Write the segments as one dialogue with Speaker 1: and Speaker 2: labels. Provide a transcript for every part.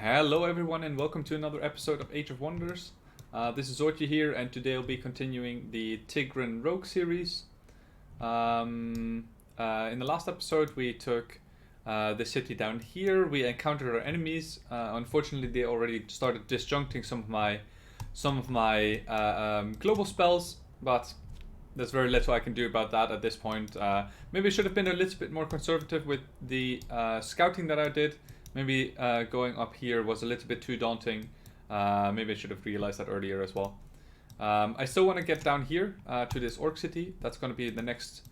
Speaker 1: Hello everyone and welcome to another episode of Age of Wonders. This is Orchi here and today I'll be continuing the Tigran Rogue series. In the last episode we took the city down here. We encountered our enemies. Unfortunately they already started disjuncting some of my global spells, but there's very little I can do about that at this point. Maybe I should have been a little bit more conservative with the scouting that I did. Maybe going up here was a little bit too daunting. Maybe I should have realized that earlier as well. I still want to get down here to this orc city. That's going to be the next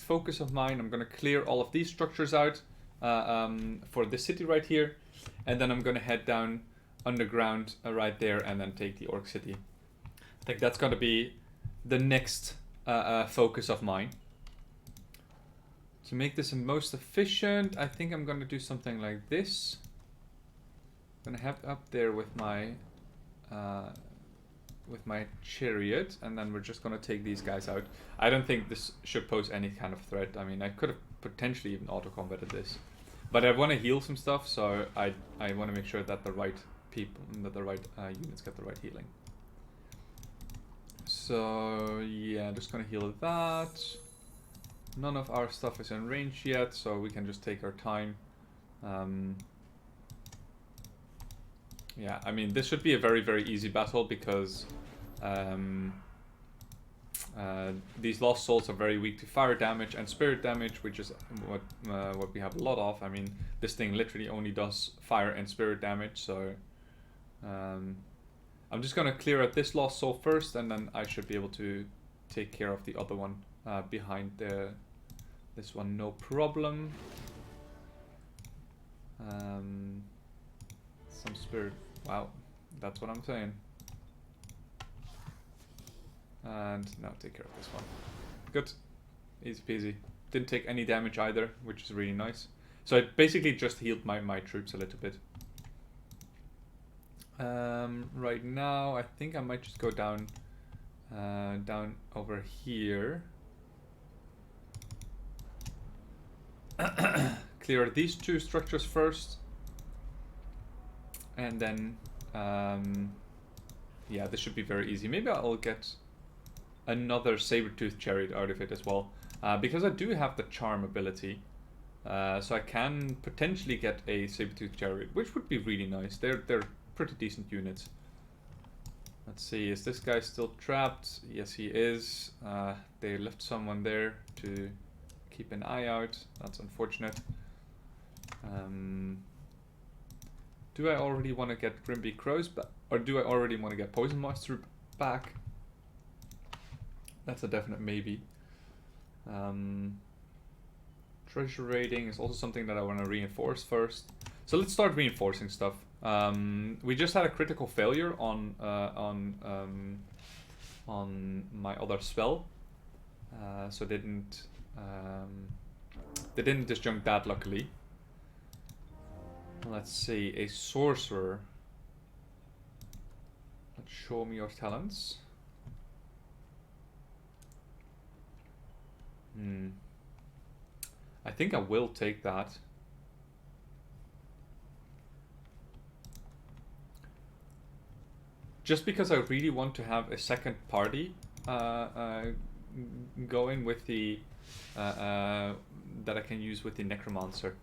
Speaker 1: focus of mine. I'm going to clear all of these structures out for this city right here. And then I'm going to head down underground right there and then take the orc city. I think that's going to be the next focus of mine. To make this most efficient, I think I'm going to do something like this. I'm going to have up there with my chariot, and then we're just going to take these guys out. I don't think this should pose any kind of threat. I mean, I could have potentially even auto-combated this. But I want to heal some stuff, so I want to make sure that the right people, that the right units get the right healing. So, yeah, just going to heal that. None of our stuff is in range yet, so we can just take our time. Yeah, I mean, this should be a very, very easy battle because these lost souls are very weak to fire damage and spirit damage, which is what we have a lot of. I mean, this thing literally only does fire and spirit damage, so I'm just gonna clear out this lost soul first, and then I should be able to take care of the other one behind this one, no problem. Some spirit. Wow, that's what I'm saying. And now take care of this one. Good, easy peasy. Didn't take any damage either, which is really nice. So I basically just healed my troops a little bit. Right now, I think I might just go down over here. Clear these two structures first, and then yeah, this should be very easy. Maybe I'll get another saber-tooth chariot out of it as well, because I do have the charm ability, so I can potentially get a saber-tooth chariot, which would be really nice. They're pretty decent units. Let's see, is this guy still trapped? Yes, he is. They left someone there to keep an eye out. That's unfortunate. Do I already want to get Grimby Crows back? Or do I already want to get Poison Monster back? That's a definite maybe. Treasure raiding is also something that I want to reinforce first. So let's start reinforcing stuff. We just had a critical failure on my other spell. So they didn't disjunct that, luckily. Let's see, a sorcerer. Let's show me your talents. I think I will take that. Just because I really want to have a second party going with the that I can use with the necromancer.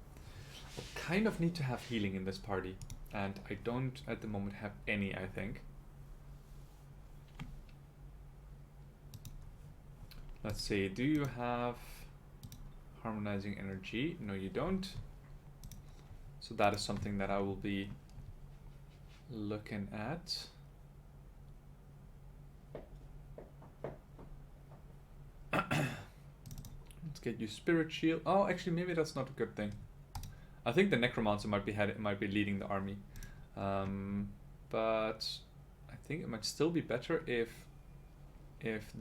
Speaker 1: I kind of need to have healing in this party, and I don't at the moment have any, I think. Let's see, do you have harmonizing energy? No, you don't. So that is something that I will be looking at. Let's get you spirit shield. Oh, actually, maybe that's not a good thing. I think the necromancer might be leading the army, but I think it might still be better if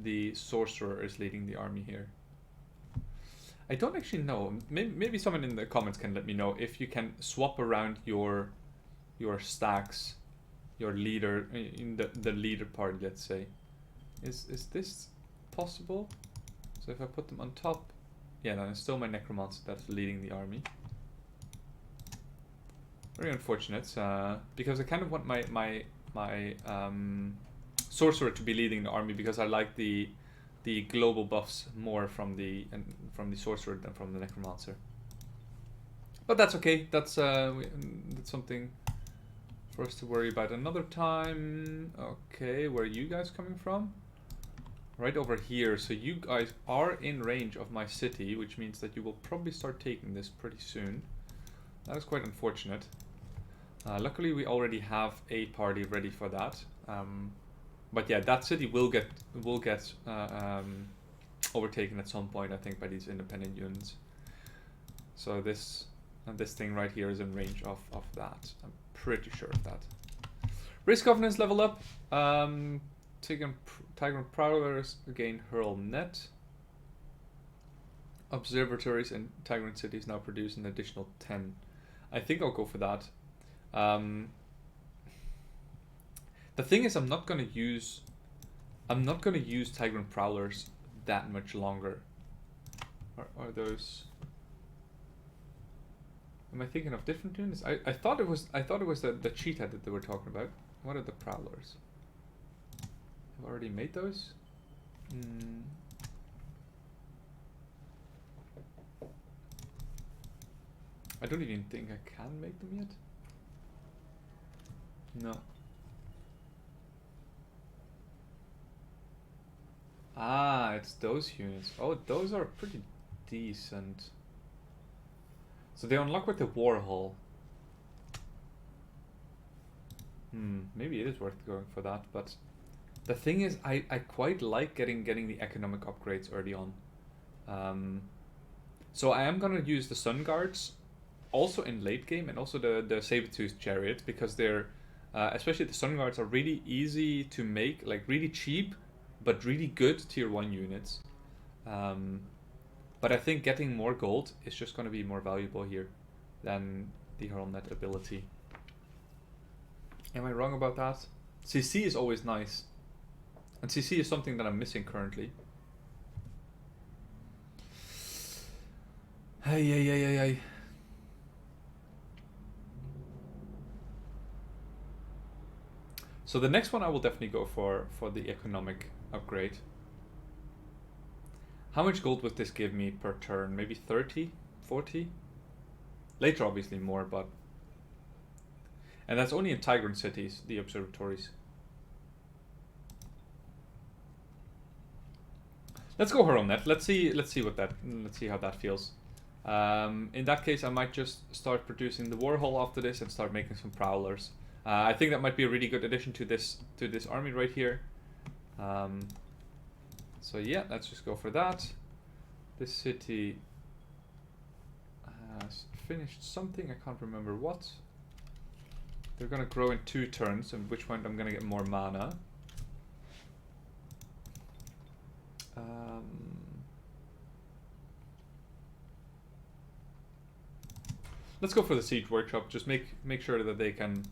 Speaker 1: the sorcerer is leading the army here. I don't actually know. Maybe someone in the comments can let me know if you can swap around your stacks, your leader in the leader part. Let's say, is this possible? So if I put them on top, yeah, then it's still my necromancer that's leading the army. Very unfortunate, because I kind of want my sorcerer to be leading the army, because I like the global buffs more from the sorcerer than from the necromancer. But that's okay. That's something for us to worry about another time. Okay, where are you guys coming from? Right over here. So you guys are in range of my city, which means that you will probably start taking this pretty soon. That is quite unfortunate. Luckily, we already have a party ready for that. But yeah, that city will get overtaken at some point, I think, by these independent units. So this thing right here is in range of that. I'm pretty sure of that. Race Covenants level up. Tigran Prowlers gain Hurl Net. Observatories in Tigran cities now produce an additional 10. I think I'll go for that. The thing is, I'm not gonna use Tigran Prowlers that much longer. Are those? Am I thinking of different units? I thought it was the cheetah that they were talking about. What are the Prowlers? I've already made those. I don't even think I can make them yet. No. Ah, it's those units. Oh, those are pretty decent. So they unlock with the Warhol. Maybe it is worth going for that, but the thing is, I quite like getting the economic upgrades early on. So I am gonna use the Sun Guards also in late game, and also the Saber-Tooth Chariot, because they're especially the Sun Guards are really easy to make, like really cheap, but really good tier 1 units. But I think getting more gold is just going to be more valuable here than the Hurl Net ability. Am I wrong about that? CC is always nice. And CC is something that I'm missing currently. Hey. So the next one I will definitely go for the economic upgrade. How much gold would this give me per turn? Maybe 30? 40? Later obviously more, but... And that's only in Tigran cities, the observatories. Let's go Hurl Net. Let's see how that feels. In that case, I might just start producing the Warhol after this and start making some Prowlers. I think that might be a really good addition to this army right here. So yeah, let's just go for that. This city has finished something, I can't remember what. They're gonna grow in 2 turns, at which point I'm gonna get more mana. Let's go for the Siege Workshop. Just make sure that they can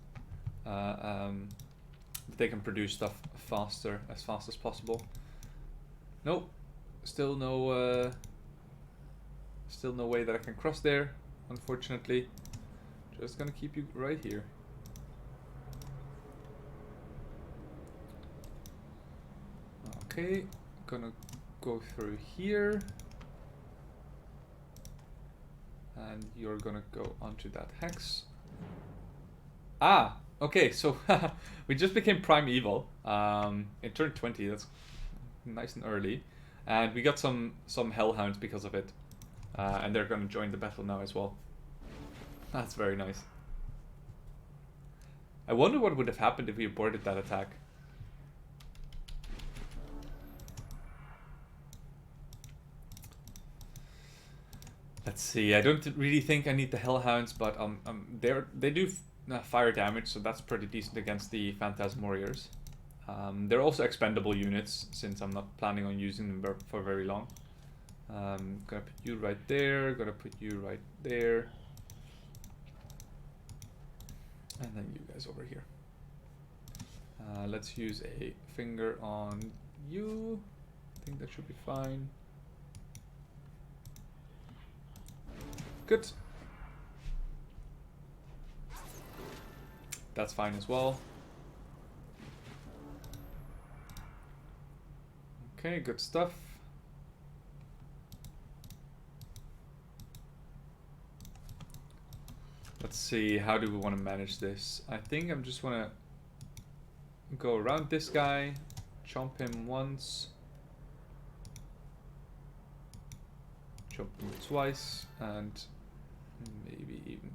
Speaker 1: produce stuff faster, as fast as possible. Nope, still no way that I can cross there, unfortunately. Just gonna keep you right here. Okay, gonna go through here. And you're gonna go onto that hex. Ah, okay, so we just became primeval in turn 20. That's nice and early, and we got some hellhounds because of it, and they're gonna join the battle now as well. That's very nice. I wonder what would have happened if we aborted that attack. Let's see. I don't really think I need the hellhounds, but they do fire damage, so that's pretty decent against the Phantasm Warriors. They're also expendable units, since I'm not planning on using them for very long. Gonna put you right there, gonna put you right there. And then you guys over here. Let's use a finger on you. I think that should be fine. Good. that's fine as well. Okay, good stuff. Let's see, how do we want to manage this? I think I'm just want to go around this guy, chomp him once, chomp him twice, and maybe even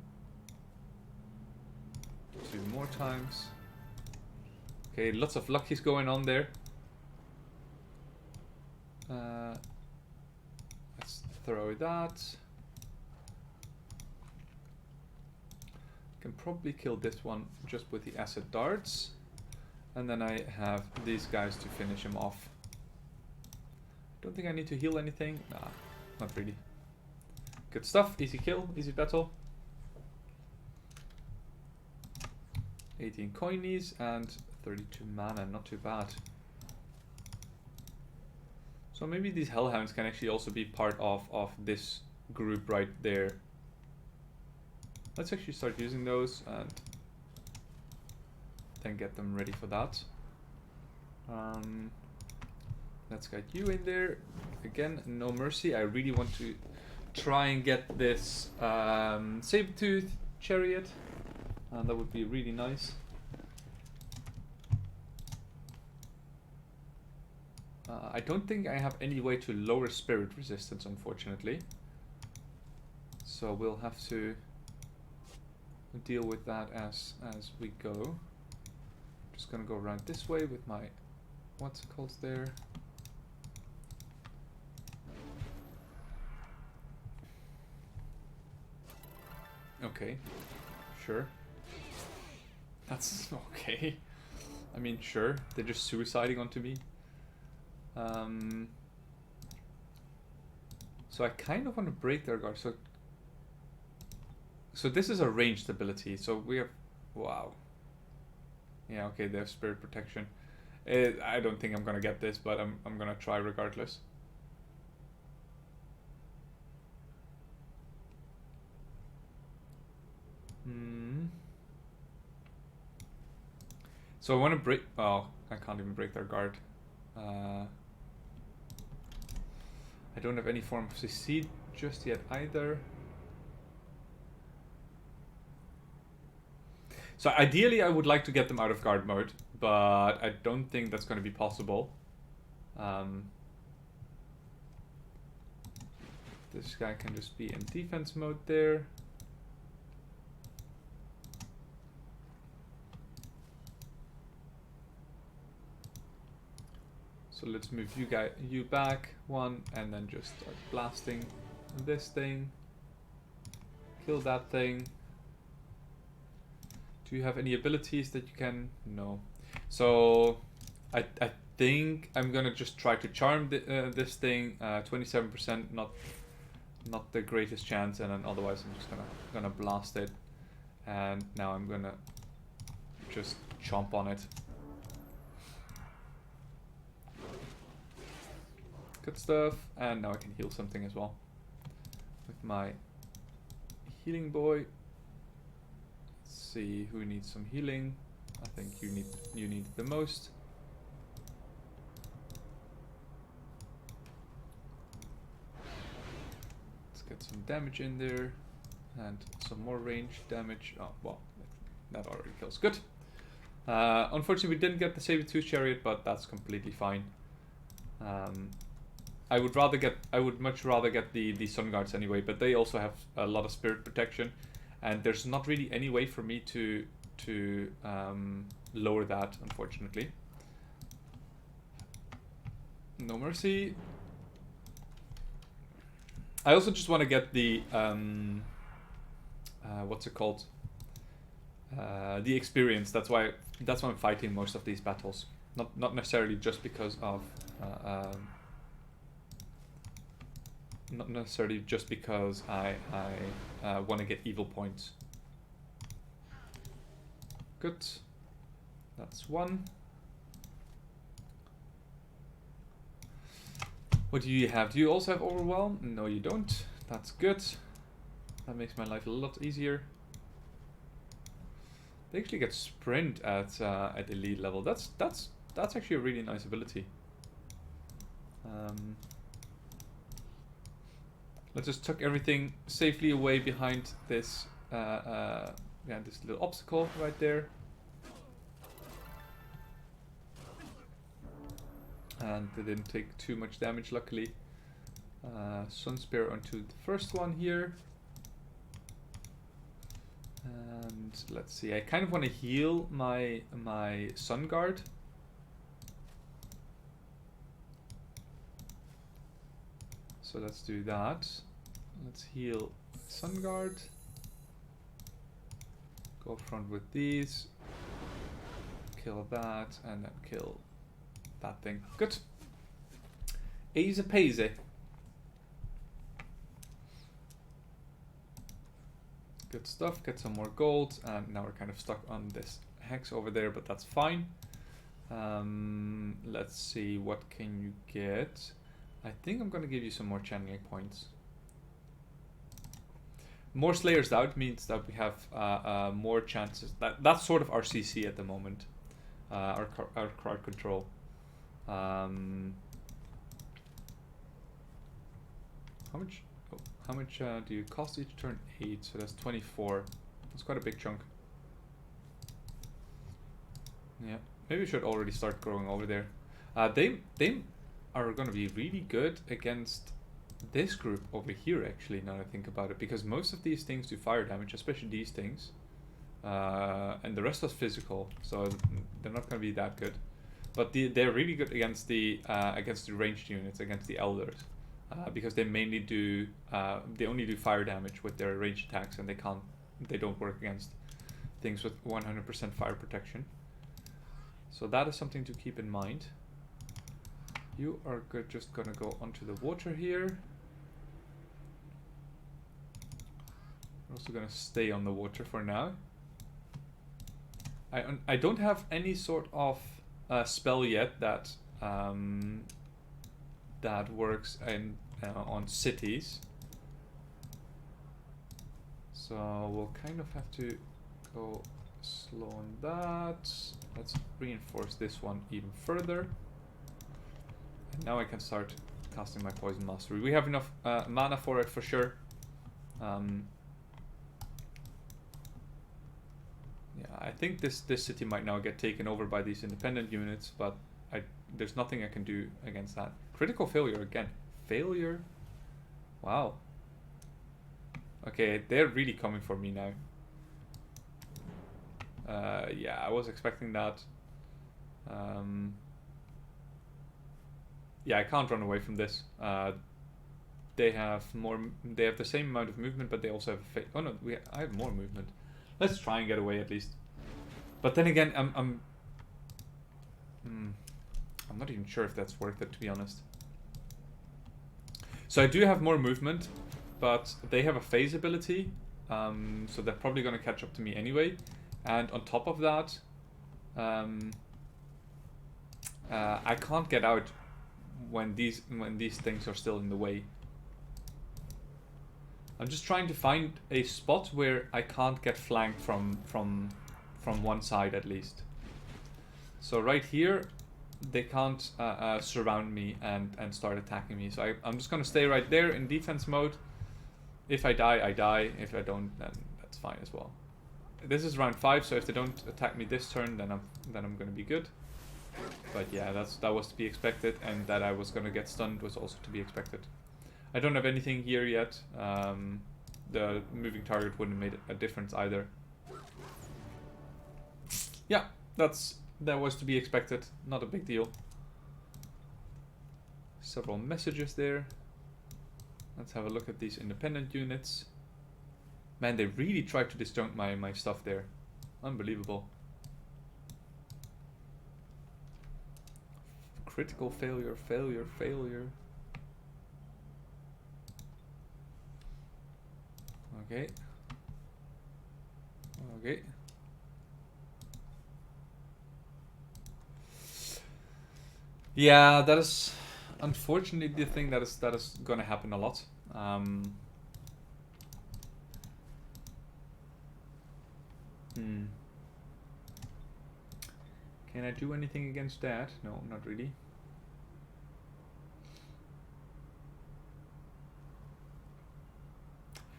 Speaker 1: 2 more times. Okay, lots of luckies going on there. Let's throw that. Can probably kill this one just with the acid darts. And then I have these guys to finish him off. Don't think I need to heal anything. Nah, not really. Good stuff. Easy kill, easy battle. 18 coinies and 32 mana, not too bad. So maybe these hellhounds can actually also be part of this group right there. Let's actually start using those and then get them ready for that. Let's get you in there. Again, no mercy. I really want to try and get this saber-tooth chariot. That would be really nice. I don't think I have any way to lower spirit resistance, unfortunately. So we'll have to deal with that as we go. Just gonna go around this way with my what's it called there. Okay, sure. That's okay. I mean, sure. They're just suiciding onto me. So I kind of want to break their guard. So this is a ranged ability. So we have, wow. Yeah, okay, they have spirit protection. I don't think I'm gonna get this, but I'm gonna try regardless. So I want to break. Oh, I can't even break their guard. I don't have any form of CC just yet either. So ideally I would like to get them out of guard mode, but I don't think that's going to be possible. This guy can just be in defense mode there. So let's move you back one, and then just start blasting this thing. Kill that thing. Do you have any abilities that you can? No. So I think I'm gonna just try to charm this thing. 27%, not the greatest chance, and then otherwise I'm just gonna blast it. And now I'm gonna just chomp on it. Good stuff. And now I can heal something as well with my healing boy. Let's see who needs some healing. I think you need the most. Let's get some damage in there and some more range damage. Oh well, that already kills. Good. Unfortunately, we didn't get the saber-tooth chariot, but that's completely fine. I would much rather get the sun guards anyway, but they also have a lot of spirit protection, and there's not really any way for me to lower that, unfortunately. No mercy. I also just want to get the what's it called? The experience. That's why I'm fighting most of these battles. Not necessarily just because of not necessarily just because I want to get evil points. Good. That's one. What do you have? Do you also have Overwhelm? No, you don't. That's good. That makes my life a lot easier. They actually get sprint at elite level. That's actually a really nice ability. Let's just tuck everything safely away behind this this little obstacle right there. And they didn't take too much damage, luckily. Sun Spear onto the first one here. And let's see, I kind of want to heal my Sun Guard. So let's do that. Let's heal Sun Guard. Go front with these. Kill that, and then kill that thing. Good. Easy peasy. Good stuff. Get some more gold, and now we're kind of stuck on this hex over there, but that's fine. Let's see, what can you get? I think I'm gonna give you some more channeling points. More Slayers out means that we have more chances. That's sort of our CC at the moment. Our card control. How much? Oh, how much do you cost each turn? 8, so that's 24. That's quite a big chunk. Yeah, maybe we should already start growing over there. They are going to be really good against this group over here, actually, now that I think about it, because most of these things do fire damage, especially these things, and the rest is physical, so they're not going to be that good. But they're really good against the ranged units, against the elders, because they mainly do they only do fire damage with their ranged attacks, and they don't work against things with 100% fire protection. So that is something to keep in mind. You are just gonna go onto the water here. We're also gonna stay on the water for now. I don't have any sort of spell yet that that works on cities. So we'll kind of have to go slow on that. Let's reinforce this one even further. And now I can start casting my Poison Mastery. We have enough mana for it for sure. Yeah, I think this city might now get taken over by these independent units, but there's nothing I can do against that. Critical failure again. Failure? Wow. Okay, they're really coming for me now. Yeah, I was expecting that. Yeah, I can't run away from this. They have the same amount of movement, but they also have oh no, I have more movement. Let's try and get away at least. But then again, I'm not even sure if that's worth it, to be honest. So I do have more movement, but they have a phase ability, so they're probably going to catch up to me anyway. And on top of that, I can't get out when these things are still in the way. I'm just trying to find a spot where I can't get flanked from one side at least. So right here, they can't surround me and start attacking me. So I'm just gonna stay right there in defense mode. If I die, I die. If I don't, then that's fine as well. This is round 5, so if they don't attack me this turn, then I'm gonna be good. But yeah, that was to be expected, and that I was gonna get stunned was also to be expected. I don't have anything here yet. The moving target wouldn't have made a difference either. Yeah, that was to be expected. Not a big deal. Several messages there. Let's have a look at these independent units. Man, they really tried to disjunct my stuff there. Unbelievable. Critical failure, failure, failure. Okay. Okay. Yeah, that is unfortunately the thing that is gonna happen a lot. Can I do anything against that? No, not really.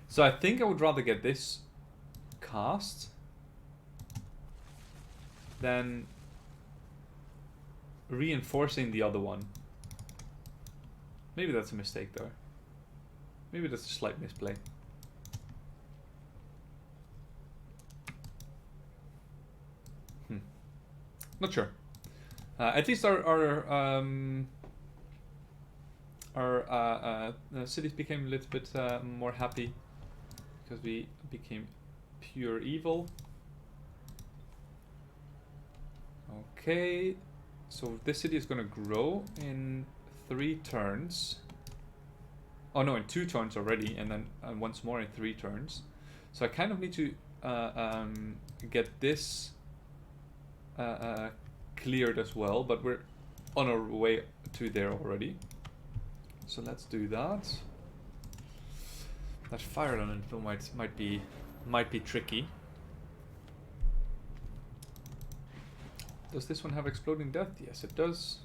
Speaker 1: So I think I would rather get this cast than reinforcing the other one. Maybe that's a mistake though. Maybe that's a slight misplay. Not sure. At least our cities became a little bit more happy because we became pure evil. Okay, so this city is gonna grow in 3 turns. Oh no, in 2 turns already, and then once more in 3 turns. So I kind of need to get this cleared as well, but we're on our way to there already. So let's do that. That fire elemental might be tricky. Does this one have exploding death? Yes, it does.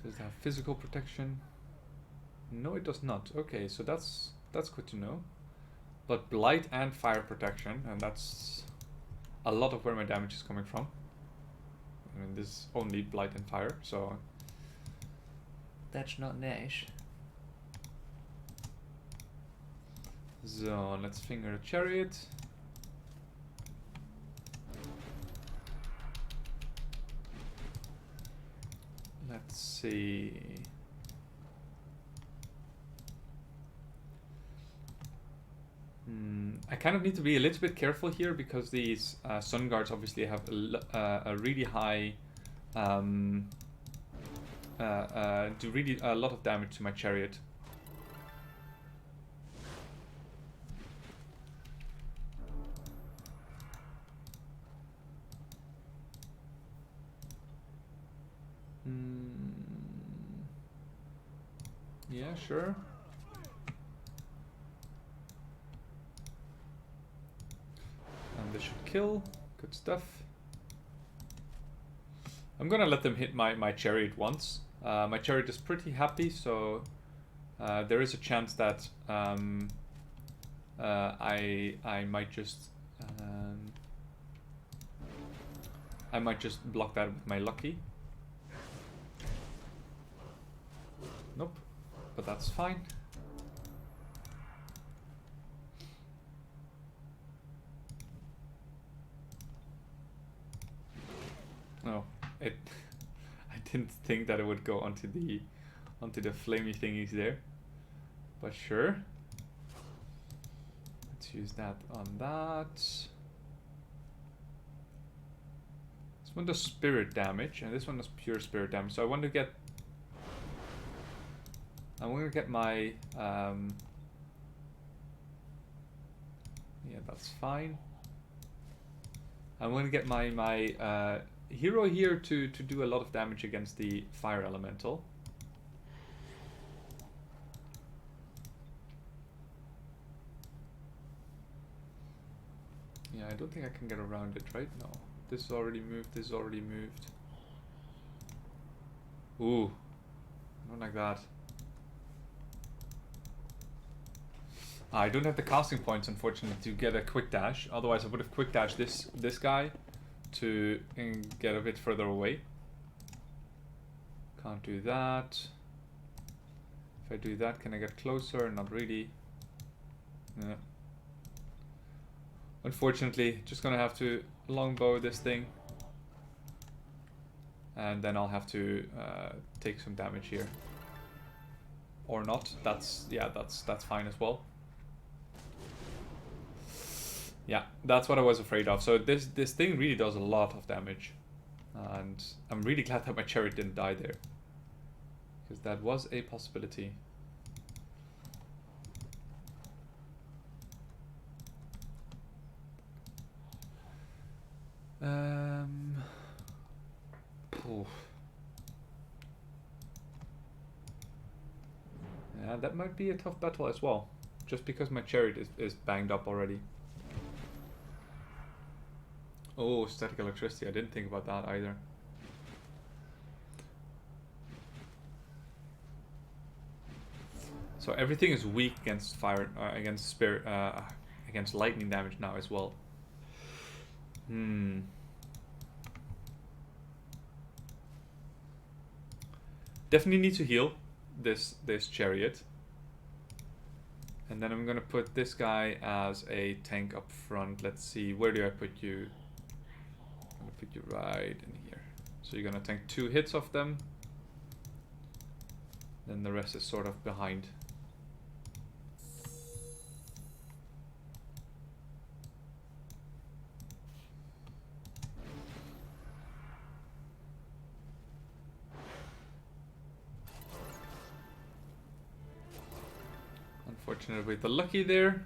Speaker 1: Does it have physical protection? No, it does not. Okay, so that's good to know. But blight and fire protection, and that's a lot of where my damage is coming from. I mean, this is only blight and fire, so that's not nice. So let's finger the chariot. Let's see. I kind of need to be a little bit careful here because these sun guards obviously have a really high, do really a lot of damage to my chariot. Yeah, sure. And this should kill. Good stuff. I'm gonna let them hit my chariot once. My chariot is pretty happy, so there is a chance that I might just block that with my lucky. Nope, but that's fine. No, I didn't think that it would go onto the flamey thingies there, but sure. Let's use that on that. This one does spirit damage, and this one does pure spirit damage. So I want to get. I'm going to get my. Yeah, that's fine. I'm going to get my hero here to do a lot of damage against the fire elemental. Yeah, I don't think I can get around it, right? No. This is already moved, this is already moved. Ooh. Not like that. I don't have the casting points, unfortunately, to get a quick dash. Otherwise, I would have quick dashed this guy to get a bit further away. Can't do that. If I do that, can I get closer? Not really. Yeah. Unfortunately, just gonna have to longbow this thing, and then I'll have to take some damage here, or not. That's fine as well. Yeah, that's what I was afraid of. So this thing really does a lot of damage, and I'm really glad that my chariot didn't die there, because that was a possibility. Yeah, that might be a tough battle as well, just because my chariot is banged up already. Oh, static electricity. I didn't think about that either. So everything is weak against fire, against spirit, against lightning damage now as well. Definitely need to heal this chariot. And then I'm gonna put this guy as a tank up front. Let's see, where do I put you? I'm gonna put you right in here. So you're gonna tank 2 hits off them. Then the rest is sort of behind. Unfortunately with the lucky there.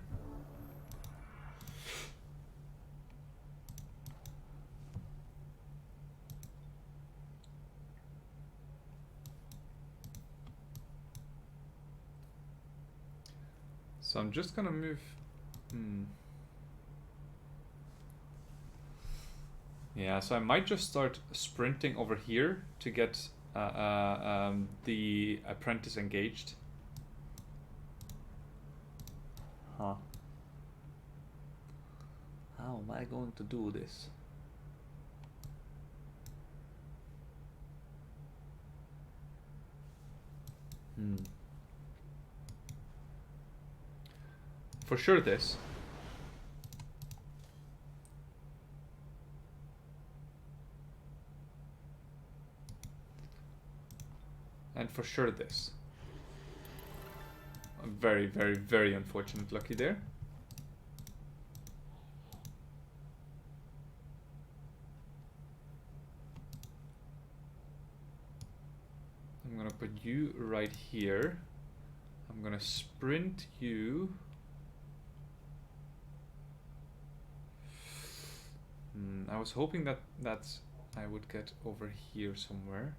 Speaker 1: So I'm just gonna move. Yeah, so I might just start sprinting over here to get the apprentice engaged. Huh. How am I going to do this? For sure this. And for sure this. Very, very, very unfortunate lucky there. I'm gonna put you right here. I'm gonna sprint you. I was hoping that I would get over here somewhere.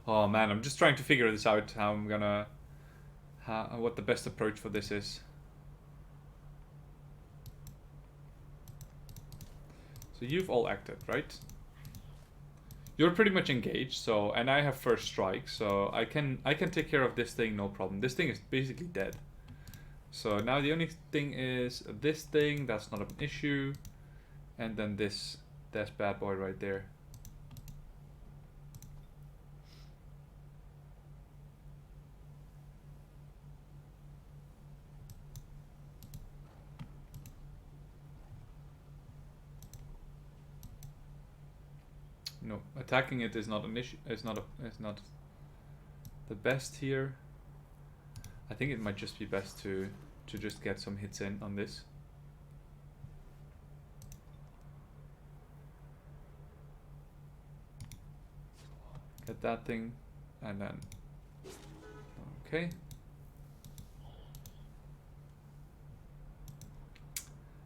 Speaker 1: Oh man, I'm just trying to figure this out, how I'm gonna... what the best approach for this is. So you've all acted, right? You're pretty much engaged, so... And I have first strike, so I can take care of this thing, no problem. This thing is basically dead. So now the only thing is this thing, that's not an issue. And then this bad boy right there. No, attacking it is not an issue. It's not the best here. I think it might just be best to just get some hits in on this. Get that thing, and then okay.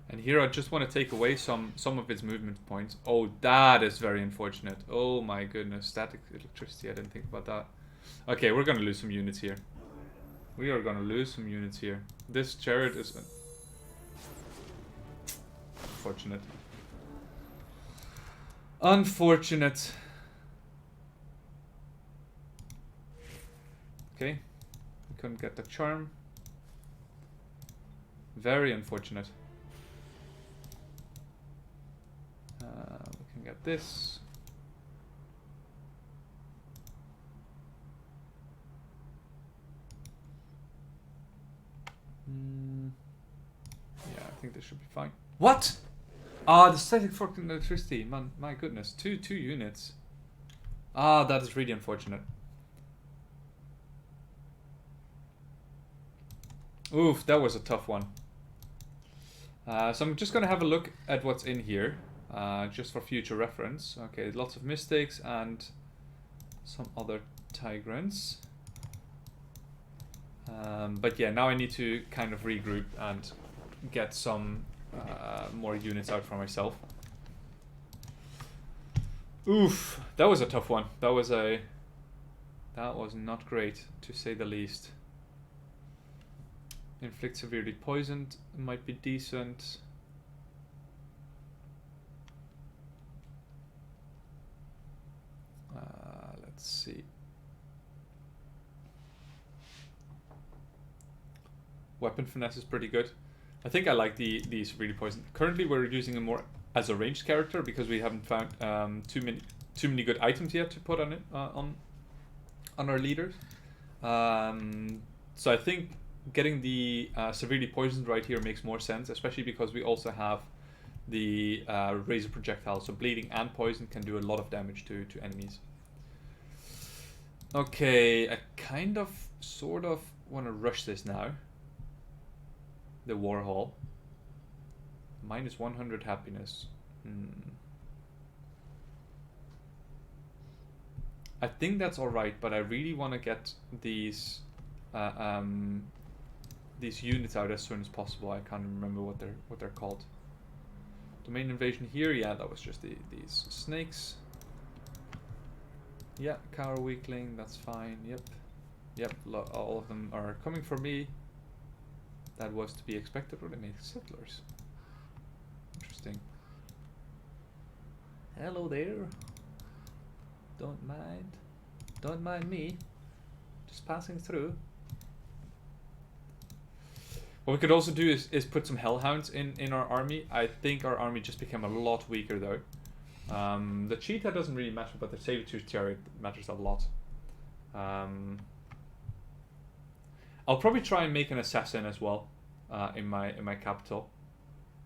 Speaker 1: And here I just want to take away some of its movement points. Oh, that is very unfortunate. Oh my goodness, static electricity, I didn't think about that. Okay, we're gonna lose some units here. We are gonna lose some units here. This chariot is unfortunate. Unfortunate. Okay, we couldn't get the charm. Very unfortunate. We can get this. Yeah, I think this should be fine. What? Ah, the static fucking electricity. Man, my goodness, two units. Ah, that is really unfortunate. Oof, that was a tough one. So I'm just gonna have a look at what's in here, just for future reference. Okay, lots of mistakes and some other Tigrans. But yeah, now I need to kind of regroup and get some more units out for myself. Oof, that was a tough one. That was not great, to say the least. Inflict severely poisoned might be decent. Let's see. Weapon finesse is pretty good. I think I like the severely poisoned. Currently, we're using him more as a ranged character because we haven't found too many good items yet to put on it on our leaders. So I think getting the severely poisoned right here makes more sense, especially because we also have the razor projectile. So bleeding and poison can do a lot of damage to enemies. Okay, I kind of, sort of want to rush this now. The War Hall. Minus 100 happiness. I think that's alright, but I really want to get these units out as soon as possible. I can't remember what they're called. Domain invasion here, yeah, that was just these snakes. Yeah, cower weakling, that's fine. Yep, all of them are coming for me. That was to be expected. Or they made settlers. Interesting. Hello there. Don't mind me. Just passing through. What we could also do is put some hellhounds in our army. I think our army just became a lot weaker though. The cheetah doesn't really matter, but the saber-tooth chariot matters a lot. I'll probably try and make an assassin as well in my capital,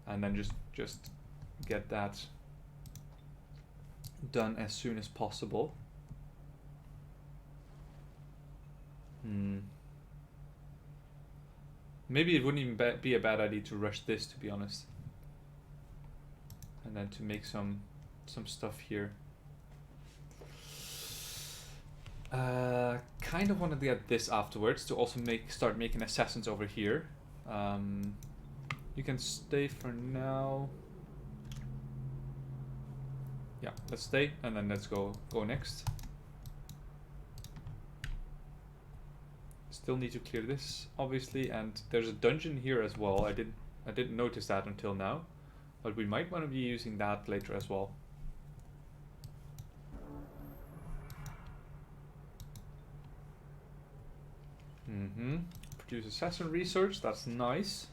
Speaker 1: and then just get that done as soon as possible. Maybe it wouldn't even be a bad idea to rush this, to be honest, and then to make some stuff here. Kind of want to get this afterwards to also start making assassins over here. You can stay for now. Yeah, let's stay, and then let's go next. Still need to clear this, obviously, and there's a dungeon here as well. I didn't notice that until now, but we might want to be using that later as well. Produce assassin research, that's nice.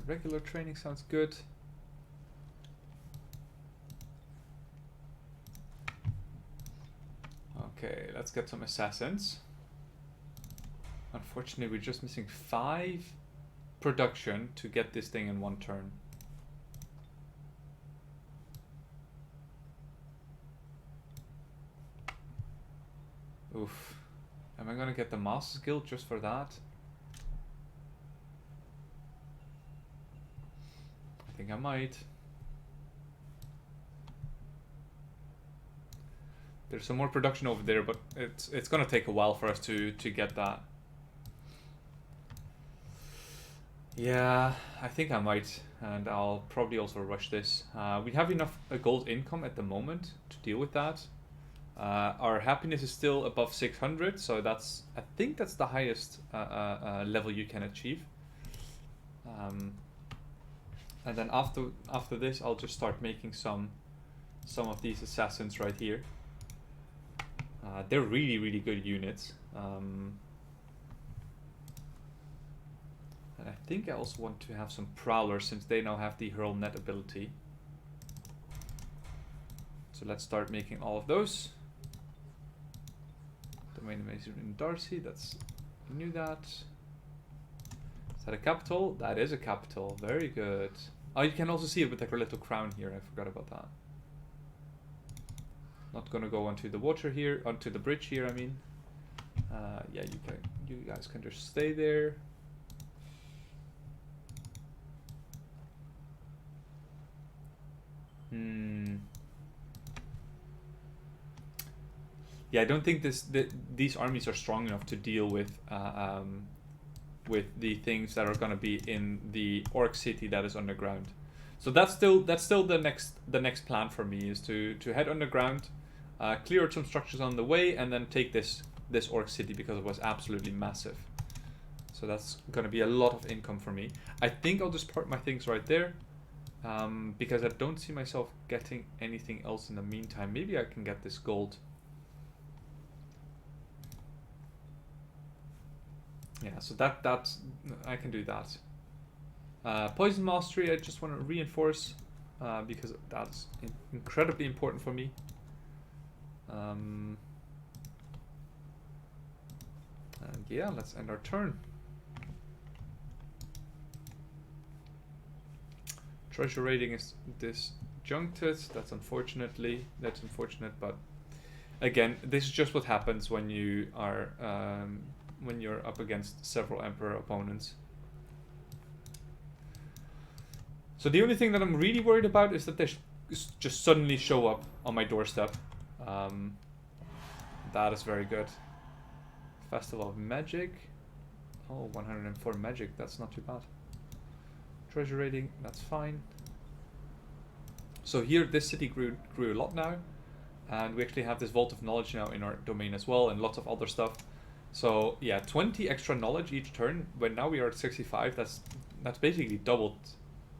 Speaker 1: Regular training sounds good. Okay, let's get some assassins. Unfortunately, we're just missing 5 production to get this thing in one turn. Oof. Am I gonna get the Master's Guild just for that? I think I might. There's some more production over there, but it's gonna take a while for us to get that. Yeah, I think I might, and I'll probably also rush this. We have enough gold income at the moment to deal with that. Our happiness is still above 600, so I think that's the highest level you can achieve. And then after this, I'll just start making some of these assassins right here. They're really good units. And I think I also want to have some prowlers, since they now have the hurl net ability. So let's start making all of those. Domain invasion in Darcy, I knew that. Is that a capital? That is a capital, very good. Oh, you can also see it with like a little crown here, I forgot about that. Not gonna go onto the water here, onto the bridge here, I mean. Yeah, you guys can just stay there. Yeah, I don't think these armies are strong enough to deal with with the things that are going to be in the orc city that is underground. So that's still the next plan for me, is to head underground, clear out some structures on the way, and then take this orc city because it was absolutely massive. So that's going to be a lot of income for me. I think I'll just park my things right there, because I don't see myself getting anything else in the meantime. Maybe I can get this gold. Yeah, so that's I can do that. Poison mastery, I just want to reinforce, because that's incredibly important for me. And yeah, let's end our turn. Treasure rating is disjuncted. That's unfortunate, but again, this is just what happens when you are when you're up against several Emperor opponents. So the only thing that I'm really worried about is that they just suddenly show up on my doorstep. That is very good. Festival of Magic. Oh, 104 magic. That's not too bad. Treasure rating. That's fine. So here, this city grew a lot now. And we actually have this Vault of Knowledge now in our domain as well, and lots of other stuff. So yeah, 20 extra knowledge each turn. When now we are at 65, that's basically doubled.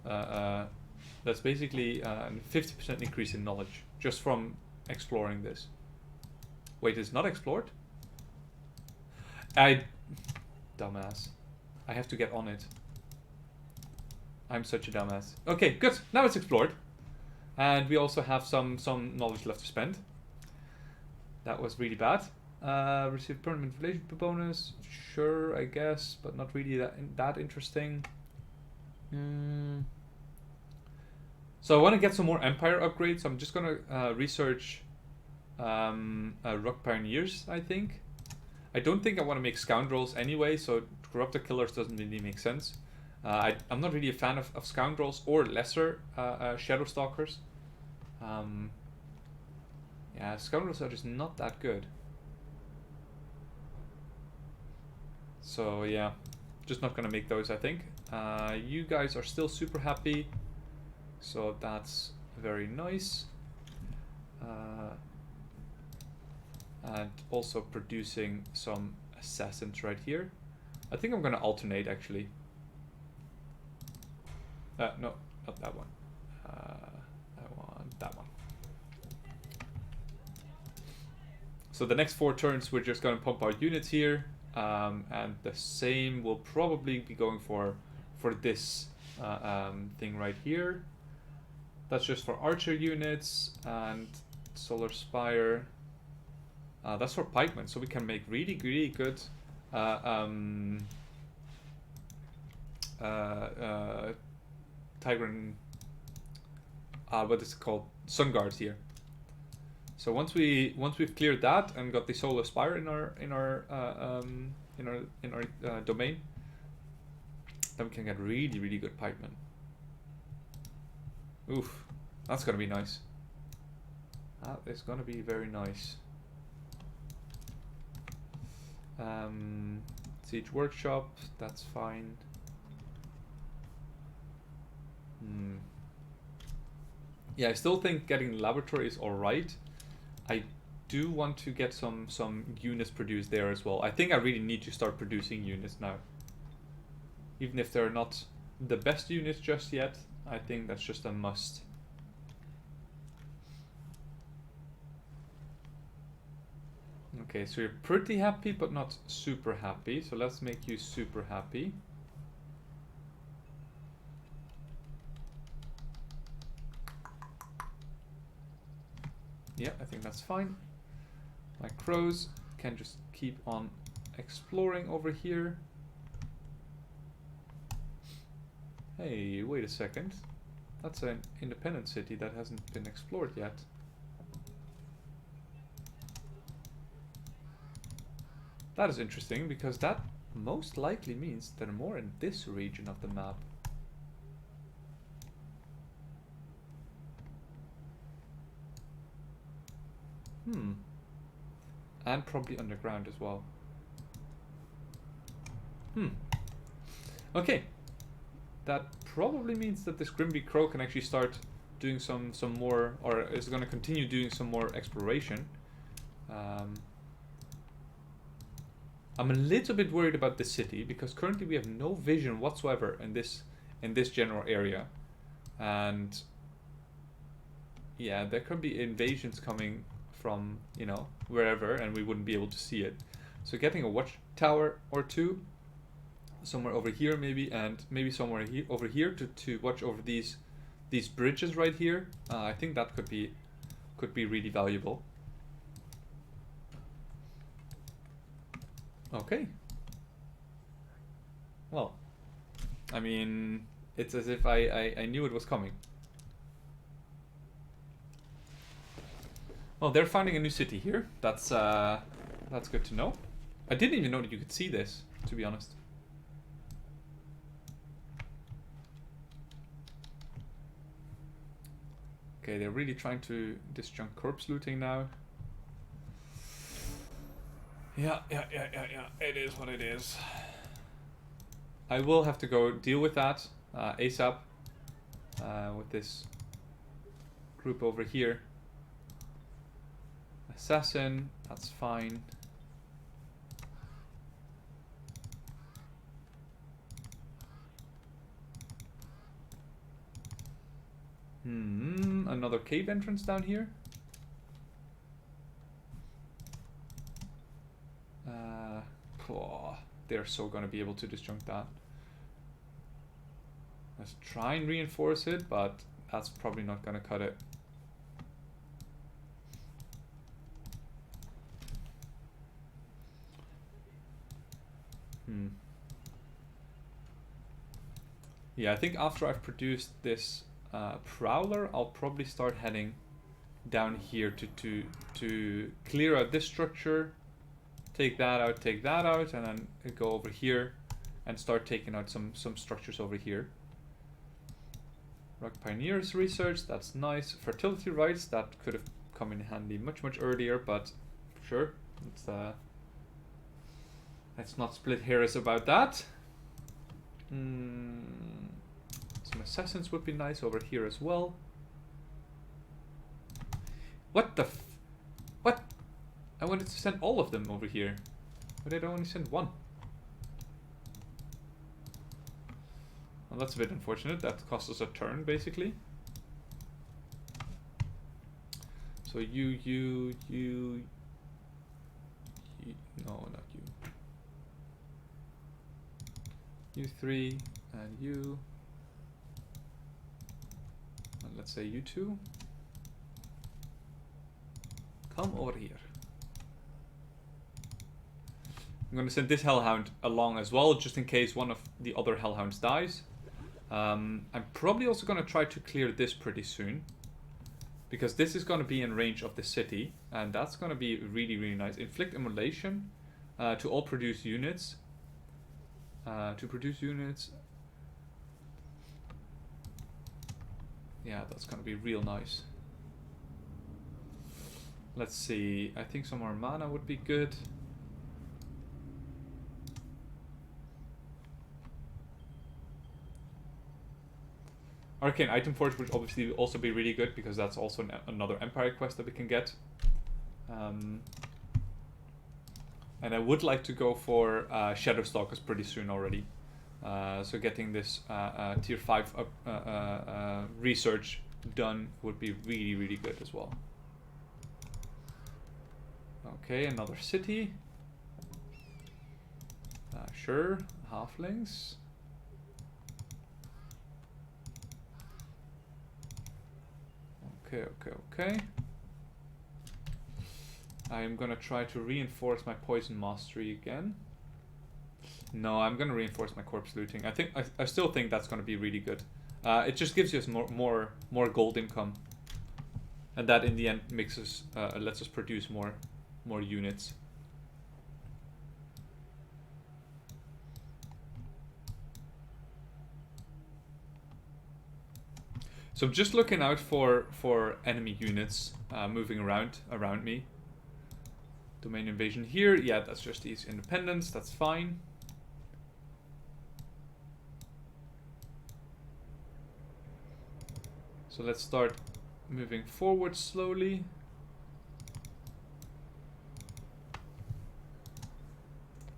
Speaker 1: That's basically a 50% increase in knowledge just from exploring this. Wait, it's not explored? Dumbass. I have to get on it. I'm such a dumbass. Okay, good. Now it's explored. And we also have some knowledge left to spend. That was really bad. Receive permanent relationship bonus. Sure, I guess, but not really that interesting. So I want to get some more Empire upgrades. I'm just going to research Rock Pioneers, I think. I don't think I want to make Scoundrels anyway, so Corrupted Killers doesn't really make sense. I'm not really a fan of Scoundrels or lesser Shadow Stalkers. Yeah, Scoundrels are just not that good. So yeah, just not gonna make those, I think. You guys are still super happy, so that's very nice. And also producing some assassins right here. I think I'm gonna alternate actually. No, not that one. That one. So the next 4 turns, we're just gonna pump out units here, and the same will probably be going for this thing right here. That's just for archer units and solar spire. That's for pikemen, so we can make really good Tigran, what is it called? Sun guards here. So once we've cleared that and got the solar spire in our domain, then we can get really good pikemen. Oof, that's gonna be nice. That is gonna be very nice. Siege workshop, that's fine. Yeah, I still think getting laboratory is alright. I do want to get some units produced there as well. I think I really need to start producing units now. Even if they're not the best units just yet, I think that's just a must. Okay, so you're pretty happy, but not super happy. So let's make you super happy. Yeah, I think that's fine. My crows can just keep on exploring over here. Hey, wait a second. That's an independent city that hasn't been explored yet. That is interesting, because that most likely means they're more in this region of the map. And probably underground as well. Okay. That probably means that this Grimby Crow can actually start doing some more, or is going to continue doing some more exploration. I'm a little bit worried about the city because currently we have no vision whatsoever in this general area, and yeah, there could be invasions coming from, you know, wherever, and we wouldn't be able to see it. So getting a watchtower or two somewhere over here maybe, and maybe somewhere over here to watch over these bridges right here. I think that could be really valuable. Okay. Well, I mean, it's as if I knew it was coming. Well, they're finding a new city here. That's good to know. I didn't even know that you could see this, to be honest. Okay, they're really trying to disjunct corpse looting now. Yeah. It is what it is. I will have to go deal with that ASAP with this group over here. Assassin, that's fine. Another cave entrance down here. They're so gonna be able to disjunct that. Let's try and reinforce it, but that's probably not gonna cut it. Yeah, I think after I've produced this prowler, I'll probably start heading down here to clear out this structure, take that out, and then go over here and start taking out some structures over here. Rock Pioneers research, that's nice. Fertility rights, that could have come in handy much earlier, but sure, let's not split hairs about that. Some assassins would be nice over here as well. What the what? I wanted to send all of them over here, but I only send one. Well, that's a bit unfortunate. That cost us a turn, basically. So you no, not you. You three and you. And let's say you two. Come over here. I'm going to send this Hellhound along as well, just in case one of the other Hellhounds dies. I'm probably also going to try to clear this pretty soon, because this is going to be in range of the city, and that's going to be really nice. Inflict immolation to all produced units. Yeah, that's going to be real nice. Let's see. I think some more mana would be good. Arcane Item Forge would obviously also be really good, because that's also another Empire quest that we can get. And I would like to go for Shadowstalkers pretty soon already. So getting this tier 5 research done would be really good as well. Okay, another city. Sure, halflings. Okay. I am gonna try to reinforce my poison mastery again. No, I'm gonna reinforce my corpse looting. I still think that's gonna be really good. It just gives us more gold income, and that in the end makes us lets us produce more units. So I'm just looking out for enemy units moving around me. Domain invasion here. Yeah, that's just these independents. That's fine. So let's start moving forward slowly.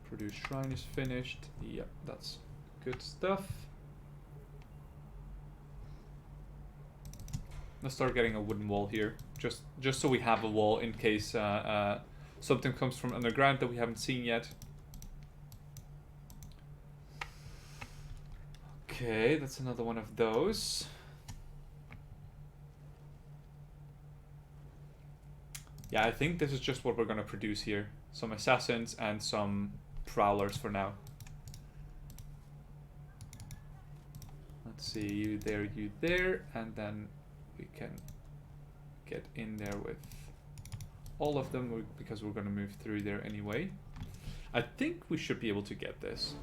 Speaker 1: Produce shrine is finished. Yep, that's good stuff. Let's start getting a wooden wall here, just so we have a wall in case something comes from underground that we haven't seen yet. Okay, that's another one of those. Yeah, I think this is just what we're gonna produce here. Some assassins and some prowlers for now. Let's see, you there, and then we can get in there with all of them because we're gonna move through there anyway. I think we should be able to get this.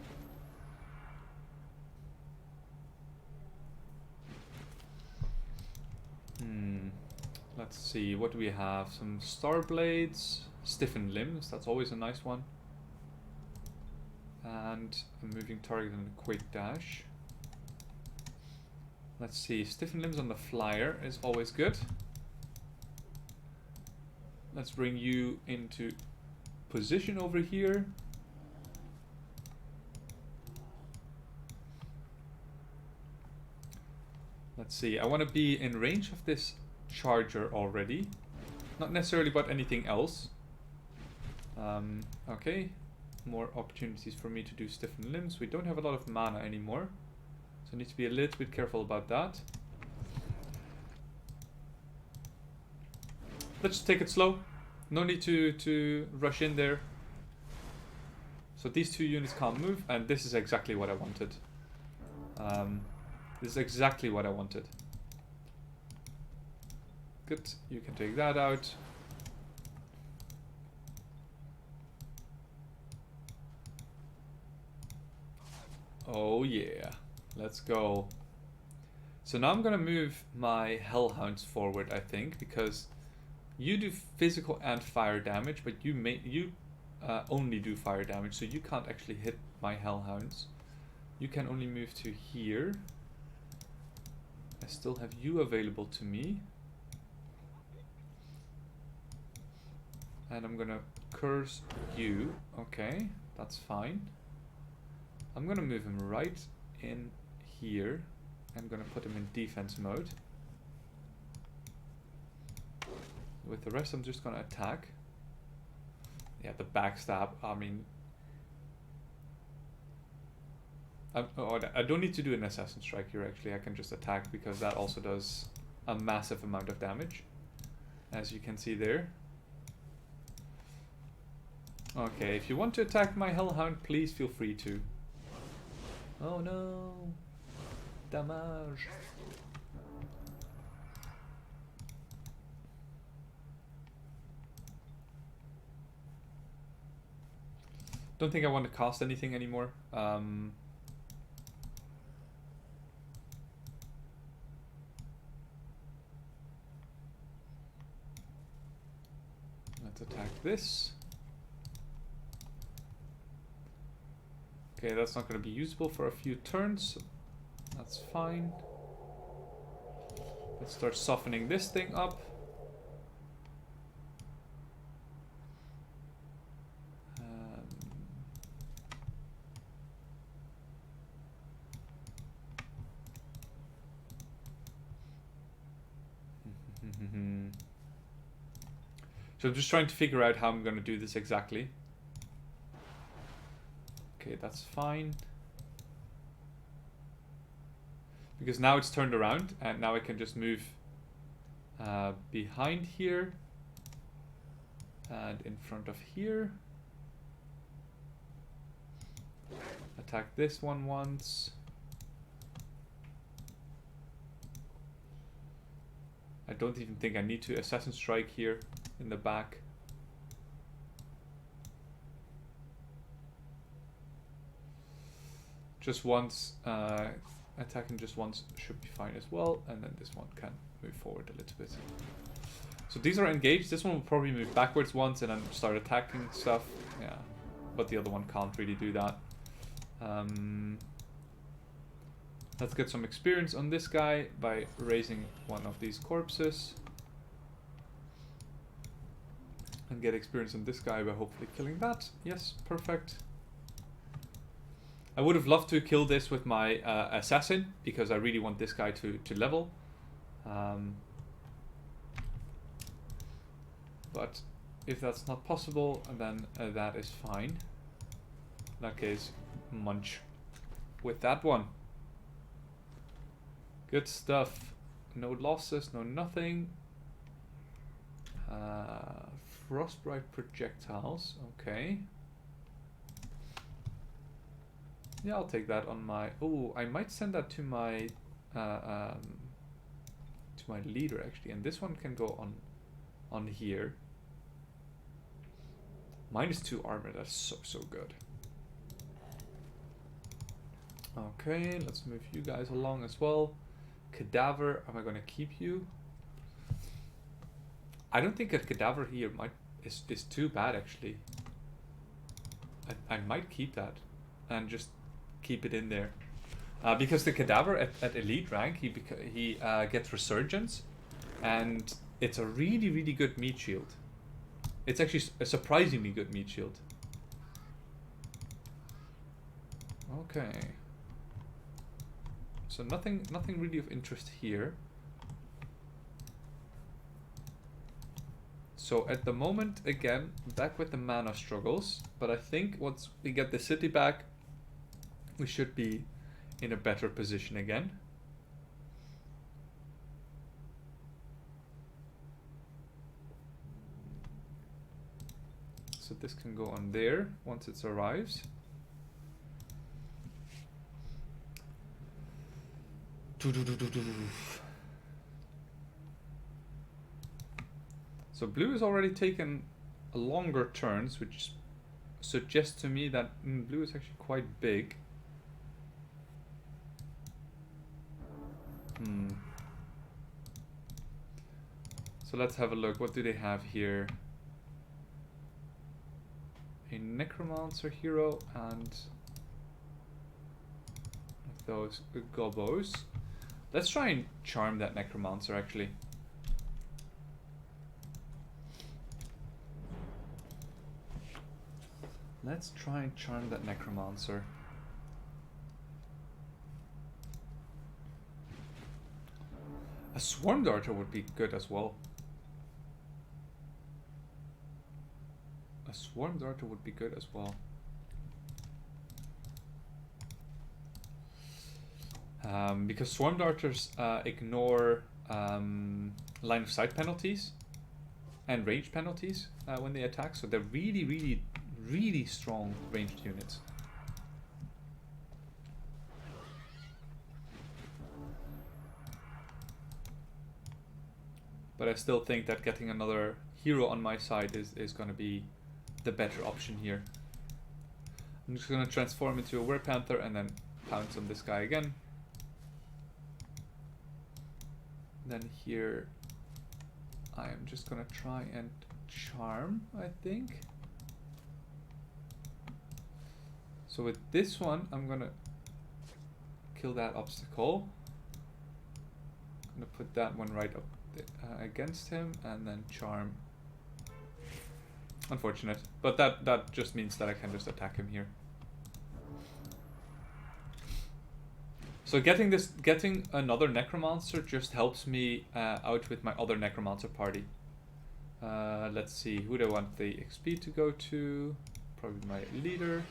Speaker 1: Let's see, what do we have? Some star blades, stiffened limbs, that's always a nice one. And a moving target and a quick dash. Let's see, stiffened limbs on the flyer is always good. Let's bring you into position over here. Let's see, I want to be in range of this charger already. Not necessarily about anything else. Okay, more opportunities for me to do stiffened limbs. We don't have a lot of mana anymore, so I need to be a little bit careful about that. Let's just take it slow. No need to rush in there. So these two units can't move, and this is exactly what I wanted. This is exactly what I wanted. Good, you can take that out. Oh yeah, let's go. So now I'm gonna move my hellhounds forward, I think, because you do physical and fire damage, but you only do fire damage, so you can't actually hit my hellhounds. You can only move to here. I still have you available to me. And I'm gonna curse you. Okay, that's fine. I'm gonna move him right in here. I'm gonna put him in defense mode. With the rest, I'm just gonna attack. Yeah, the backstab. I mean, I don't need to do an assassin strike here. Actually, I can just attack because that also does a massive amount of damage, as you can see there. Okay, if you want to attack my hellhound, please feel free to. Oh no, damage. Don't think I want to cast anything anymore. Let's attack this. Okay, that's not going to be usable for a few turns. So that's fine. Let's start softening this thing up. So I'm just trying to figure out how I'm going to do this exactly. Okay, that's fine. Because now it's turned around, and now I can just move behind here and in front of here. Attack this one once. I don't even think I need to assassin strike here in the back. Just once, attacking just once should be fine as well, and then this one can move forward a little bit. So these are engaged. This one will probably move backwards once and then start attacking stuff. Yeah, but the other one can't really do that. Let's get some experience on this guy by raising one of these corpses. And get experience on this guy by hopefully killing that. Yes, perfect. I would have loved to kill this with my assassin, because I really want this guy to level. But if that's not possible, then that is fine. In that case, munch with that one. Good stuff. No losses, no nothing. Frostbite projectiles, okay. Yeah, I'll take that on my... Oh, I might send that to my leader actually, and this one can go on here. -2 armor, that's so good. Okay, let's move you guys along as well. Cadaver, am I gonna keep you? I don't think a cadaver here is too bad actually. I might keep that and just keep it in there. Because the cadaver at elite rank, he gets resurgence, and it's a really good meat shield. It's actually a surprisingly good meat shield. Okay. So nothing really of interest here. So at the moment, again, back with the mana struggles, but I think once we get the city back, we should be in a better position again. So this can go on there once it arrives. So blue has already taken a longer turns, which suggests to me that blue is actually quite big. So let's have a look. What do they have here? A necromancer hero and those gobos. Let's try and charm that necromancer actually. Let's try and charm that necromancer. A swarm darter would be good as well. A swarm darter would be good as well. Because swarm darters ignore line of sight penalties and range penalties when they attack, so they're really strong ranged units. But I still think that getting another hero on my side is going to be the better option here. I'm just going to transform into a werepanther and then pounce on this guy again. Then here I am just going to try and charm, I think. So with this one, I'm going to kill that obstacle. I'm going to put that one right up against him and then charm. Unfortunate, but that just means that I can just attack him here. So getting another necromancer just helps me out with my other necromancer party. Let's see, who do I want the XP to go to? Probably my leader.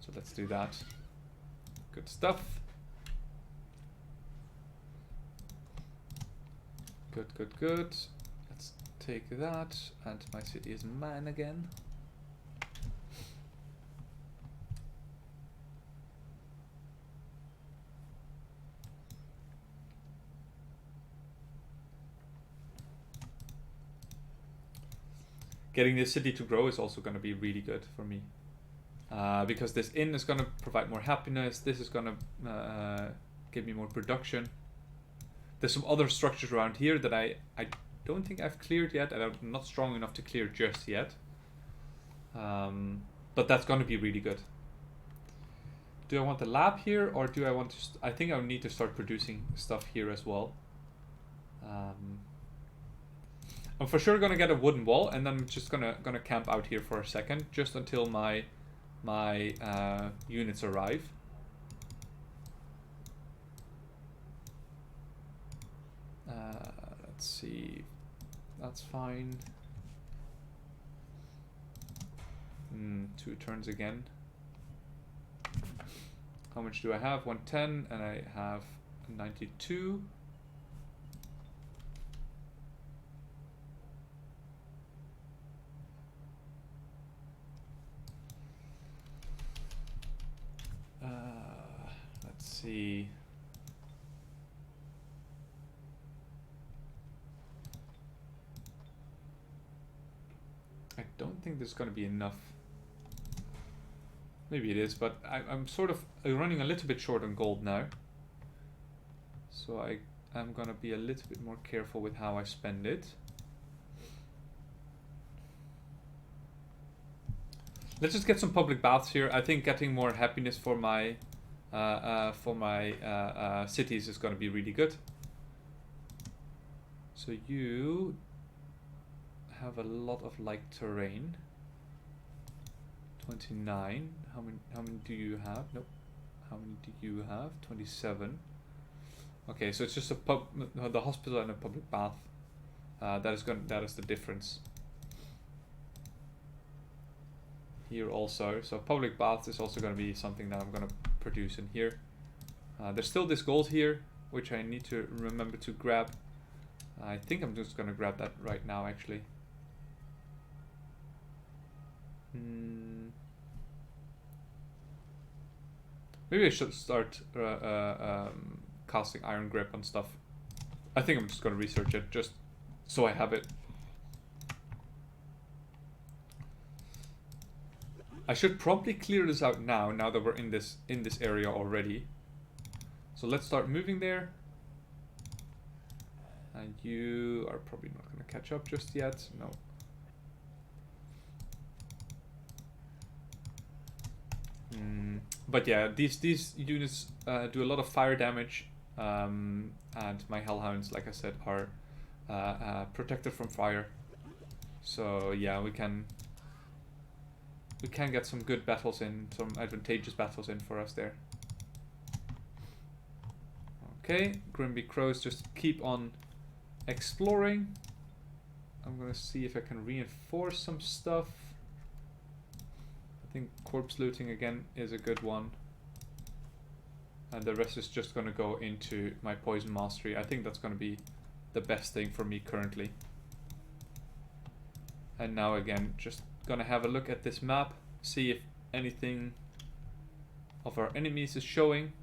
Speaker 1: So let's do that. Good stuff. Good. Let's take that, and my city is mine again. Getting this city to grow is also going to be really good for me. Because this inn is going to provide more happiness, this is going to give me more production. There's some other structures around here that I don't think I've cleared yet, and I'm not strong enough to clear just yet. But that's going to be really good. do I want the lab here, or do I want to... I think I would need to start producing stuff here as well. I'm for sure gonna get a wooden wall, and then I'm just gonna camp out here for a second, just until my units arrive. Let's see. That's fine. 2 turns again. How much do I have? 110, and I have 92. Let's see. I don't think there's going to be enough. Maybe it is, but I'm sort of running a little bit short on gold now. So I'm going to be a little bit more careful with how I spend it. Let's just get some public baths here. I think getting more happiness for my cities is going to be really good. So you have a lot of like terrain. 29. How many do you have? Nope. How many do you have? 27. Okay, so it's just the hospital and a public bath. That is the difference. Here also, so public baths is also going to be something that I'm going to produce in here. There's still this gold here, which I need to remember to grab. I think I'm just going to grab that right now, actually. Maybe I should start casting iron grip on stuff. I think I'm just going to research it, just so I have it. I should probably clear this out now that we're in this area already. So let's start moving there. And you are probably not going to catch up just yet. No. But yeah, these units do a lot of fire damage, and my hellhounds, like I said, are protected from fire. So yeah, we can get some good battles in, some advantageous battles in for us there. Okay, Grimby Crows, just keep on exploring. I'm gonna see if I can reinforce some stuff. I think corpse looting again is a good one. And the rest is just gonna go into my poison mastery. I think that's gonna be the best thing for me currently. And now again, just gonna have a look at this map, see if anything of our enemies is showing.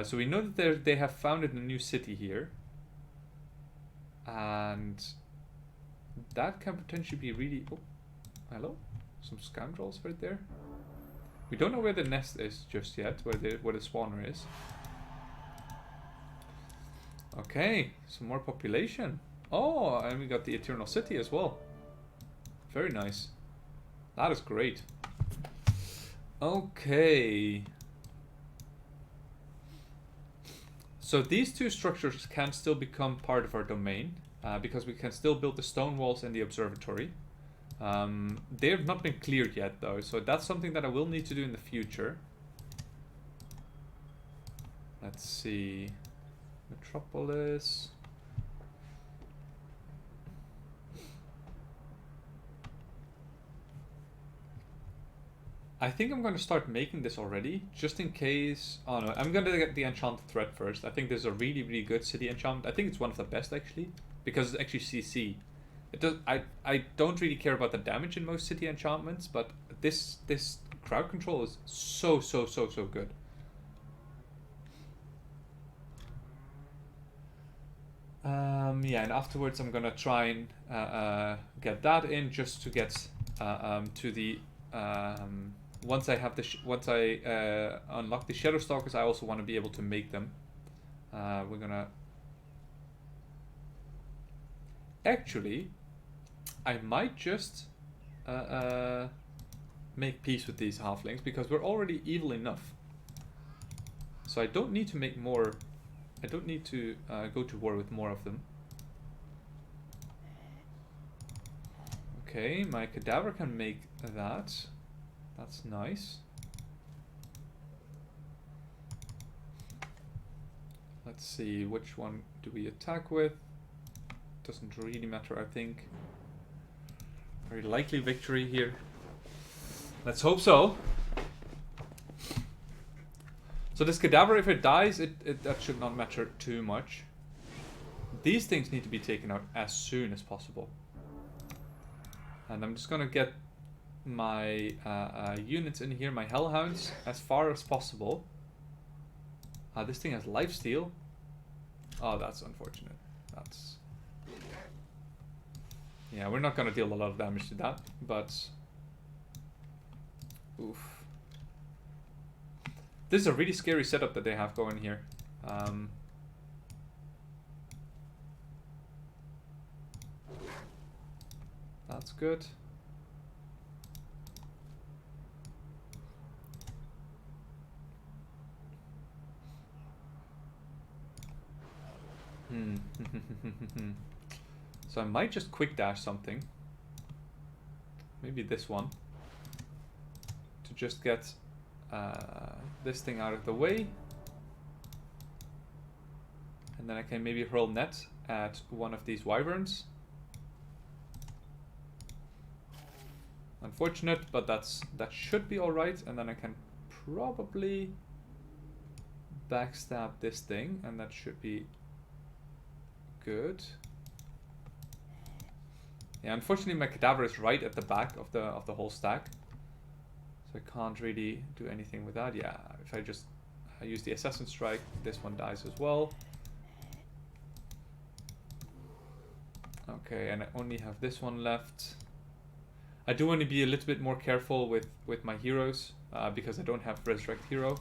Speaker 1: So we know that they have founded a new city here, and that can potentially be really... Oh, hello? Some scoundrels right there. We don't know where the nest is just yet, where the spawner is. Okay, some more population. Oh, and we got the Eternal City as well. Very nice. That is great. Okay. So these two structures can still become part of our domain, because we can still build the stone walls and the observatory. They have not been cleared yet though, so that's something that I will need to do in the future. Let's see. Metropolis. I think I'm going to start making this already, just in case... Oh no, I'm going to get the Enchanted Thread first. I think this is a really, really good city enchantment. I think it's one of the best actually, because it's actually CC. It does. I don't really care about the damage in most city enchantments, but this crowd control is so good. Yeah, and afterwards I'm gonna try and get that in, just to get to the once I have the unlock the Shadow Stalkers, I also want to be able to make them. We're gonna actually. I might just make peace with these halflings, because we're already evil enough. So I don't need to make more. I don't need to go to war with more of them. Okay, my cadaver can make that. That's nice. Let's see, which one do we attack with? Doesn't really matter, I think. Very likely victory here. Let's hope so. So this cadaver, if it dies, that should not matter too much. These things need to be taken out as soon as possible. And I'm just gonna get my units in here, my hellhounds, as far as possible. This thing has lifesteal. Oh, that's unfortunate. That's... Yeah, we're not gonna deal a lot of damage to that, but... Oof. This is a really scary setup that they have going here. That's good. So I might just quick dash something. Maybe this one. To just get this thing out of the way. And then I can maybe hurl net at one of these wyverns. Unfortunate, but that should be alright. And then I can probably backstab this thing, and that should be good. Yeah, unfortunately my cadaver is right at the back of the whole stack, so I can't really do anything with that. Yeah, if I just use the assassin strike, this one dies as well. Okay, and I only have this one left. I do want to be a little bit more careful with my heroes because I don't have resurrect hero.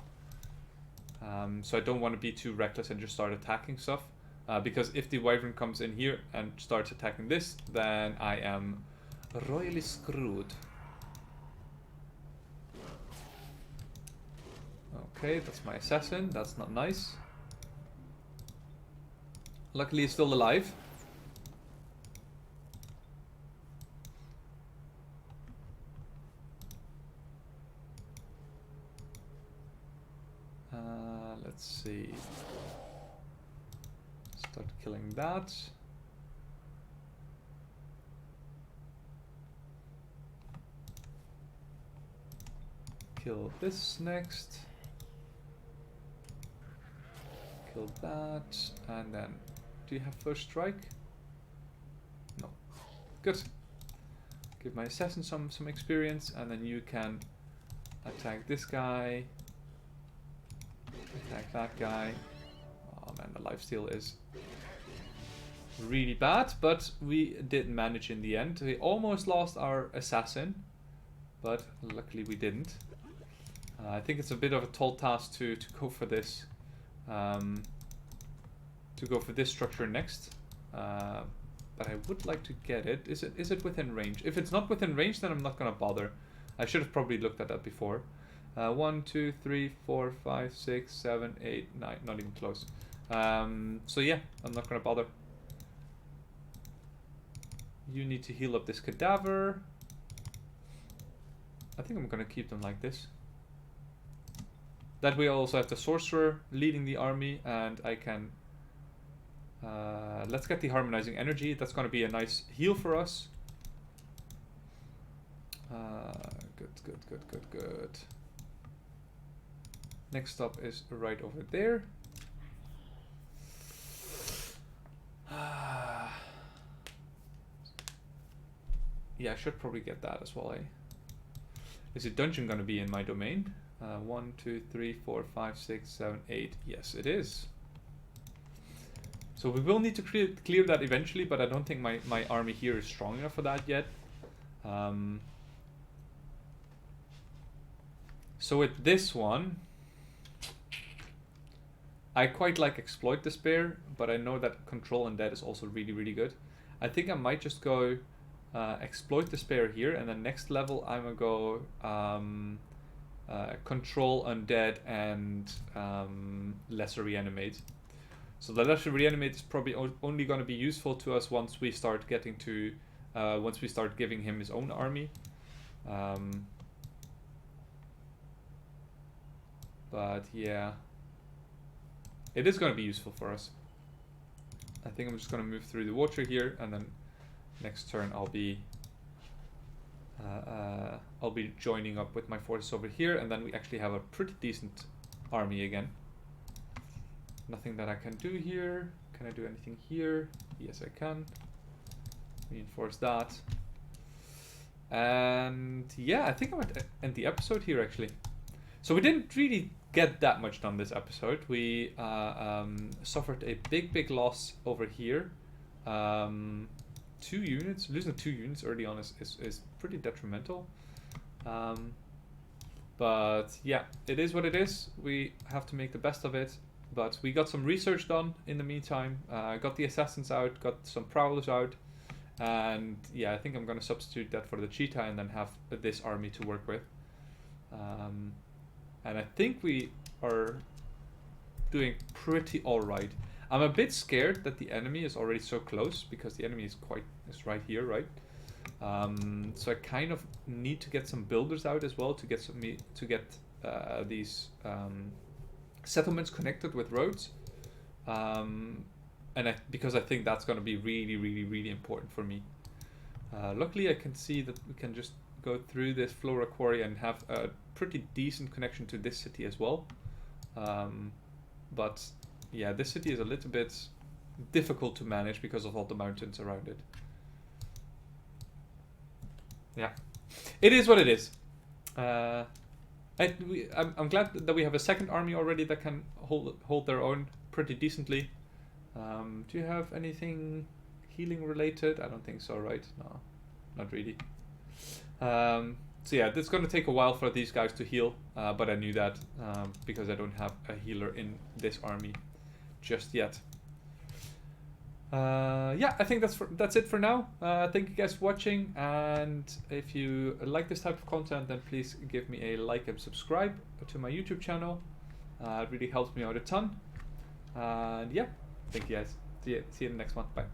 Speaker 1: So I don't want to be too reckless and just start attacking stuff. Because if the wyvern comes in here and starts attacking this, then I am royally screwed. Okay, that's my assassin. That's not nice. Luckily he's still alive. Let's see. Start killing that. Kill this next. Kill that. And then, do you have first strike? No. Good. Give my assassin some experience, and then you can attack this guy. Attack that guy. Oh man, the lifesteal is really bad, but we did manage in the end. We almost lost our assassin, but luckily we didn't. I think it's a bit of a tall task to go for this, structure next. But I would like to get it. Is it within range? If it's not within range, then I'm not gonna bother. I should have probably looked at that before. 1, 2, 3, 4, 5, 6, 7, 8, 9. Not even close. So yeah, I'm not gonna bother. You need to heal up this cadaver. I think I'm gonna keep them like this. That way I also have the sorcerer leading the army, and I can... let's get the harmonizing energy. That's gonna be a nice heal for us. Good. Next stop is right over there. Yeah, I should probably get that as well, eh? Is a dungeon gonna be in my domain? 1, 2, 3, 4, 5, 6, 7, 8. Yes, it is. So we will need to clear that eventually, but I don't think my army here is strong enough for that yet. So with this one, I quite like Exploit Despair, but I know that Control Undead is also really, really good. I think I might just go Exploit Despair here, and then next level I'm gonna go control undead and lesser reanimate. So the lesser reanimate is probably only going to be useful to us once we start getting to, once we start giving him his own army. But yeah, it is going to be useful for us. I think I'm just going to move through the water here, and then next turn I'll be joining up with my forces over here, and then we actually have a pretty decent army again. Nothing that I can do here. Can I do anything here? Yes, I can. Reinforce that. And yeah, I think I might end the episode here actually. So we didn't really get that much done this episode. We suffered a big loss over here. 2 units. Losing 2 units early on is pretty detrimental. But yeah, it is what it is. We have to make the best of it. But we got some research done in the meantime. Got the assassins out, got some prowlers out. And yeah, I think I'm going to substitute that for the cheetah and then have this army to work with. And I think we are doing pretty alright. I'm a bit scared that the enemy is already so close, because the enemy is right here, right? So I kind of need to get some builders out as well to get these settlements connected with roads, because I think that's going to be really important for me. Luckily I can see that we can just go through this Flora quarry and have a pretty decent connection to this city as well. But yeah, this city is a little bit difficult to manage because of all the mountains around it. Yeah, it is what it is. I'm glad that we have a second army already that can hold their own pretty decently. Do you have anything healing related? I don't think so, right? No, not really. So yeah, it's going to take a while for these guys to heal, but I knew that because I don't have a healer in this army just yet. Yeah, I think that's it for now. Thank you guys for watching, and if you like this type of content, then please give me a like and subscribe to my YouTube channel. It really helps me out a ton. And yeah, thank you guys. See you in the next one. Bye.